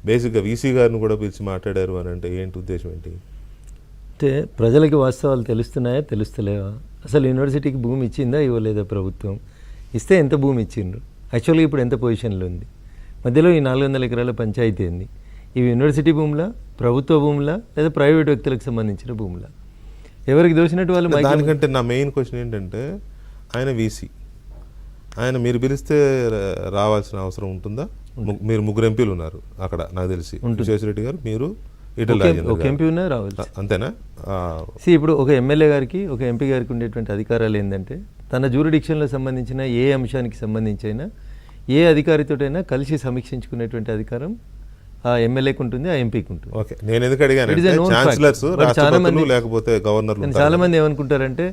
బేసిక్గా వీసీ గారిని కూడా పిలిచి మాట్లాడారు అని అంటే ఏంటి ఉద్దేశం ఏంటి? అంటే ప్రజలకి వాస్తవాలు తెలుస్తున్నాయా తెలుస్తలేవా, అసలు యూనివర్సిటీకి భూమి ఇచ్చిందా ఇవ్వలేదా ప్రభుత్వం, ఇస్తే ఎంత భూమి ఇచ్చిండ్రు, యాక్చువల్గా ఇప్పుడు ఎంత పొజిషన్లో ఉంది, మధ్యలో ఈ 400 ఎకరాల పంచాయతీ ఉంది, ఇవి యూనివర్సిటీ భూములా, ప్రభుత్వ భూములా, లేదా ప్రైవేట్ వ్యక్తులకు సంబంధించిన భూములా, ఎవరికి దోచినట్టు వాళ్ళు. దానికంటే నా మెయిన్ క్వశ్చన్ ఏంటంటే ఆయన వీసీ, ఆయన మీరు పిలిస్తే రావాల్సిన అవసరం ఉంటుందా? మీరు 3 ఎంపీలు ఉన్నారు అక్కడ నాకు తెలిసి, విశ్వేశ్వరరెడ్డి గారు, మీరు, ఒక ఎంపీ ఉన్నా రావచ్చు, అంతేనా? ఇప్పుడు ఒక ఎమ్మెల్యే గారికి ఒక ఎంపీ గారికి ఉండేటువంటి అధికారాలు ఏంటంటే తన జ్యూరిడిక్షన్లో సంబంధించిన ఏ అంశానికి సంబంధించి అయినా ఏ అధికారితోటైనా కలిసి సమీక్షించుకునేటువంటి అధికారం ఆ ఎమ్మెల్యేకి ఉంటుంది, ఆ ఎంపీకి ఉంటుంది. ఓకే, నేను ఎందుకు అడిగాను, లేకపోతే గవర్నర్. చాలా మంది ఏమనుకుంటారంటే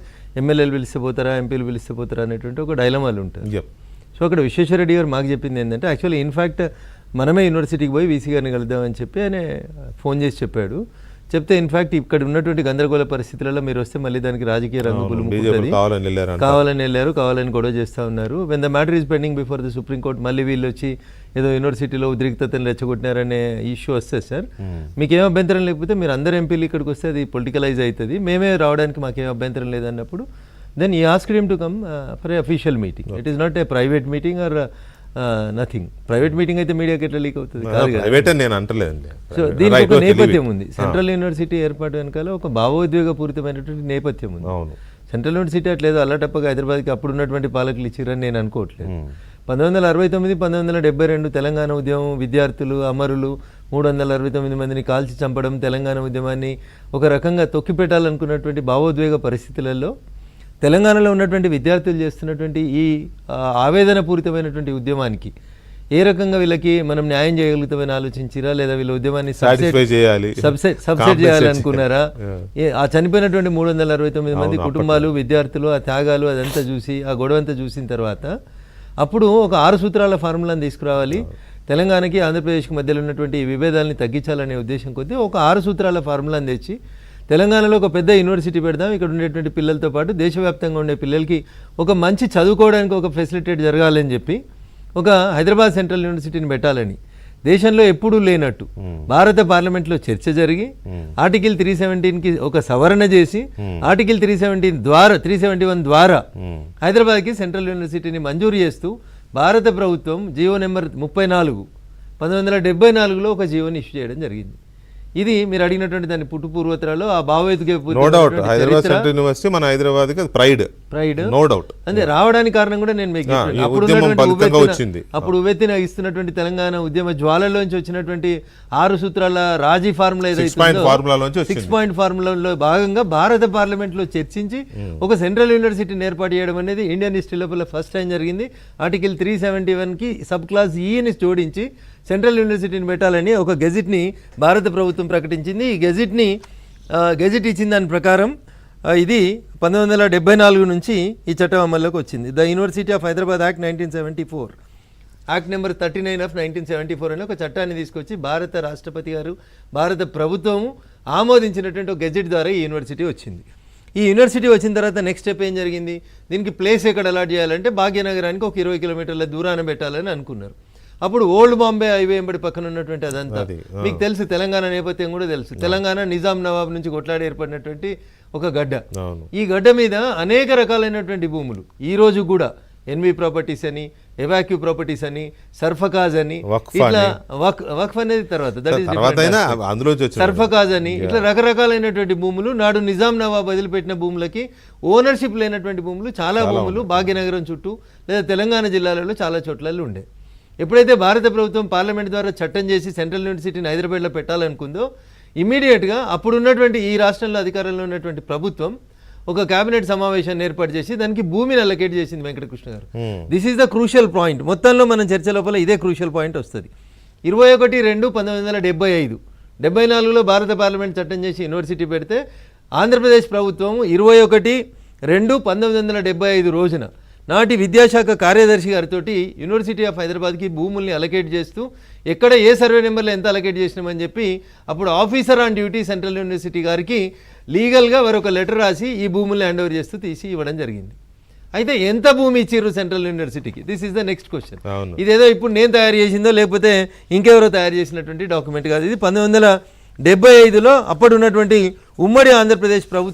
ఎమ్మెల్యేలు పిలిస్తే పోతారా, ఎంపీలు పిలిస్తే పోతారా అనేటువంటి ఒక డైలమాలు ఉంటుంది. సో అక్కడ విశ్వేశ్వరరెడ్డి గారు మాకు చెప్పింది ఏంటంటే, యాక్చువల్లీ ఇన్ఫ్యాక్ట్ మనమే యూనివర్సిటీకి పోయి వీసీ గారిని కలుద్దామని చెప్పి ఆయన ఫోన్ చేసి చెప్పాడు. చెప్తే ఇన్ఫ్యాక్ట్ ఇక్కడ ఉన్నటువంటి గందరగోళ పరిస్థితులలో మీరు వస్తే మళ్ళీ దానికి రాజకీయ రంగు పులుముకుంటుంది, కావాలని వెళ్ళారు, కావాలని గొడవ చేస్తూ ఉన్నారు. When the matter is pending before the supreme court, మళ్ళీ వీళ్ళు వచ్చి ఏదో యూనివర్సిటీలో ఉద్రిక్తతను రెచ్చగొట్టినారనే ఇష్యూ వస్తుంది సార్. మీకేం అభ్యంతరం లేకపోతే మీరు అందరు ఎంపీలు ఇక్కడికి వస్తే అది పొలిటికలైజ్ అవుతుంది, మేమే రావడానికి మాకేం అభ్యంతరం లేదన్నప్పుడు then he asked him to come for a official meeting. It is not a private meeting or nothing. Private meeting అయితే మీడియాకి ఎట్లా లీక్ అవుతుంది? సో దీనికి ఒక నేపథ్యం ఉంది. సెంట్రల్ యూనివర్సిటీ ఏర్పాటు వెనకాల ఒక భావోద్వేగపూరితమైనటువంటి నేపథ్యం ఉంది. సెంట్రల్ యూనివర్సిటీ అట్లేదు అల్లటప్పగా హైదరాబాద్కి అప్పుడు ఉన్నటువంటి పాలకులు ఇచ్చిరని నేను అనుకోవట్లేదు. 1969, 1972 తెలంగాణ ఉద్యమం, విద్యార్థులు అమరులు 369 మందిని కాల్చి చంపడం, తెలంగాణ ఉద్యమాన్ని ఒక రకంగా తొక్కిపెట్టాలనుకున్నటువంటి భావోద్వేగ పరిస్థితులలో తెలంగాణలో ఉన్నటువంటి విద్యార్థులు చేస్తున్నటువంటి ఈ ఆవేదనపూరితమైనటువంటి ఉద్యమానికి ఏ రకంగా వీళ్ళకి మనం న్యాయం చేయగలుగుతామని ఆలోచించిరా, లేదా వీళ్ళ ఉద్యమాన్ని సబ్సెట్ చేయాలనుకున్నారా? ఆ చనిపోయినటువంటి 369 మంది కుటుంబాలు, విద్యార్థులు, ఆ త్యాగాలు అదంతా చూసి, ఆ గొడవ అంతా చూసిన తర్వాత అప్పుడు ఒక 6 సూత్రాల ఫార్ములాని తీసుకురావాలి, తెలంగాణకి ఆంధ్రప్రదేశ్కి మధ్యలో ఉన్నటువంటి విభేదాలని తగ్గించాలనే ఉద్దేశం కొద్దీ ఒక 6 సూత్రాల ఫార్ములాని తెచ్చి తెలంగాణలో ఒక పెద్ద యూనివర్సిటీ పెడదాం, ఇక్కడ ఉండేటువంటి పిల్లలతో పాటు దేశవ్యాప్తంగా ఉండే పిల్లలకి ఒక మంచి చదువుకోవడానికి ఒక ఫెసిలిటేట్ జరగాలని చెప్పి ఒక హైదరాబాద్ సెంట్రల్ యూనివర్సిటీని పెట్టాలని దేశంలో ఎప్పుడూ లేనట్టు భారత పార్లమెంట్లో చర్చ జరిగి ఆర్టికల్ 317కి ఒక సవరణ చేసి ఆర్టికల్ 371 ద్వారా హైదరాబాద్కి సెంట్రల్ యూనివర్సిటీని మంజూరు చేస్తూ భారత ప్రభుత్వం జీవో నెంబర్ 34 1974లో ఒక జీవోని ఇష్యూ చేయడం జరిగింది. ఇది మీరు అడిగినటువంటి దాని పుట్టు పూర్వోత్తరాలు ఆ అంటే రావడానికి కారణం కూడా నేను మీకు అప్పుడు ఉవ్వెత్తిన ఇస్తున్నటువంటి తెలంగాణ ఉద్యమ జ్వాలలోంచి వచ్చినటువంటి 6 సూత్రాల రాజీ ఫార్ములా ఏదైతే 6 పాయింట్ ఫార్ములాలో భాగంగా భారత పార్లమెంట్ లో చర్చించి ఒక సెంట్రల్ యూనివర్సిటీని ఏర్పాటు చేయడం అనేది ఇండియన్ హిస్టరీ లోపల ఫస్ట్ టైం జరిగింది. ఆర్టికల్ 371కి సబ్ క్లాస్ ఈని జోడించి సెంట్రల్ యూనివర్సిటీని పెట్టాలని ఒక గెజిట్ని భారత ప్రభుత్వం ప్రకటించింది. ఈ గెజిట్ ఇచ్చిన దాని ప్రకారం ఇది 1974 నుంచి ఈ చట్టం అమల్లోకి వచ్చింది. The university of Hyderabad act 1974, act number 39 of 1974 అని ఒక చట్టాన్ని తీసుకొచ్చి భారత రాష్ట్రపతి గారు, భారత ప్రభుత్వము ఆమోదించినటువంటి ఒక గెజిట్ ద్వారా ఈ యూనివర్సిటీ వచ్చింది. ఈ యూనివర్సిటీ వచ్చిన తర్వాత నెక్స్ట్ స్టెప్ ఏం జరిగింది, దీనికి ప్లేస్ ఎక్కడ అలాట్ చేయాలంటే భాగ్యనగరానికి ఒక 20 కిలోమీటర్ల దూరాన పెట్టాలని అనుకున్నారు. అప్పుడు ఓల్డ్ బాంబే హైవే ఎంబడి పక్కన ఉన్నటువంటి అదంతా మీకు తెలుసు, తెలంగాణ నేపథ్యం కూడా తెలుసు. తెలంగాణ నిజాం నవాబ్ నుంచి కొట్లాడి ఏర్పడినటువంటి ఒక గడ్డ. ఈ గడ్డ మీద అనేక రకాలైనటువంటి భూములు ఈ రోజు కూడా ఎన్వి ప్రాపర్టీస్ అని, ఎవాక్యూ ప్రాపర్టీస్ అని, సర్ఫకాజ్ అని, ఇట్లా వక్ఫ్ అనేది తర్వాత సర్ఫకాజ్ అని ఇట్లా రకరకాలైనటువంటి భూములు నాడు నిజాం నవాబ్ వదిలిపెట్టిన భూములకి ఓనర్షిప్ లేనటువంటి భూములు చాలా భూములు భాగ్యనగరం చుట్టూ లేదా తెలంగాణ జిల్లాలలో చాలా చోట్లలో ఉండే. ఎప్పుడైతే భారత ప్రభుత్వం పార్లమెంట్ ద్వారా చట్టం చేసి సెంట్రల్ యూనివర్సిటీని హైదరాబాద్లో పెట్టాలనుకుందో ఇమీడియట్గా అప్పుడున్నటువంటి ఈ రాష్ట్రంలో అధికారంలో ఉన్నటువంటి ప్రభుత్వం ఒక కేబినెట్ సమావేశాన్ని ఏర్పాటు చేసి దానికి భూమిని అలొకేట్ చేసింది వెంకటకృష్ణ గారు. This is the crucial point. మొత్తంలో మనం చర్చ లోపల ఇదే క్రూషియల్ పాయింట్ వస్తుంది. 21/2/1975, 74లో భారత పార్లమెంట్ చట్టం చేసి యూనివర్సిటీ పెడితే ఆంధ్రప్రదేశ్ ప్రభుత్వం 21/2/1975 రోజున నాటి విద్యాశాఖ కార్యదర్శి గారితో యూనివర్సిటీ ఆఫ్ హైదరాబాద్కి భూముల్ని అలొకేట్ చేస్తూ ఎక్కడ ఏ సర్వే నెంబర్లో ఎంత అలొకేట్ చేసినామని చెప్పి అప్పుడు officer on duty central university గారికి లీగల్గా వారు ఒక లెటర్ రాసి ఈ భూముల్ని హ్యాండ్ ఓవర్ చేస్తూ తీసి ఇవ్వడం జరిగింది. అయితే ఎంత భూమి ఇచ్చిర్రు సెంట్రల్ యూనివర్సిటీకి? This is the next question. అవును. ఇదేదో ఇప్పుడు నేను తయారు చేసిందో లేకపోతే ఇంకెవరో తయారు చేసినటువంటి డాక్యుమెంట్ కాదు. ఇది 1975లో అప్పుడు ఉన్నటువంటి ఉమ్మడి ఆంధ్రప్రదేశ్ ప్రభుత్వం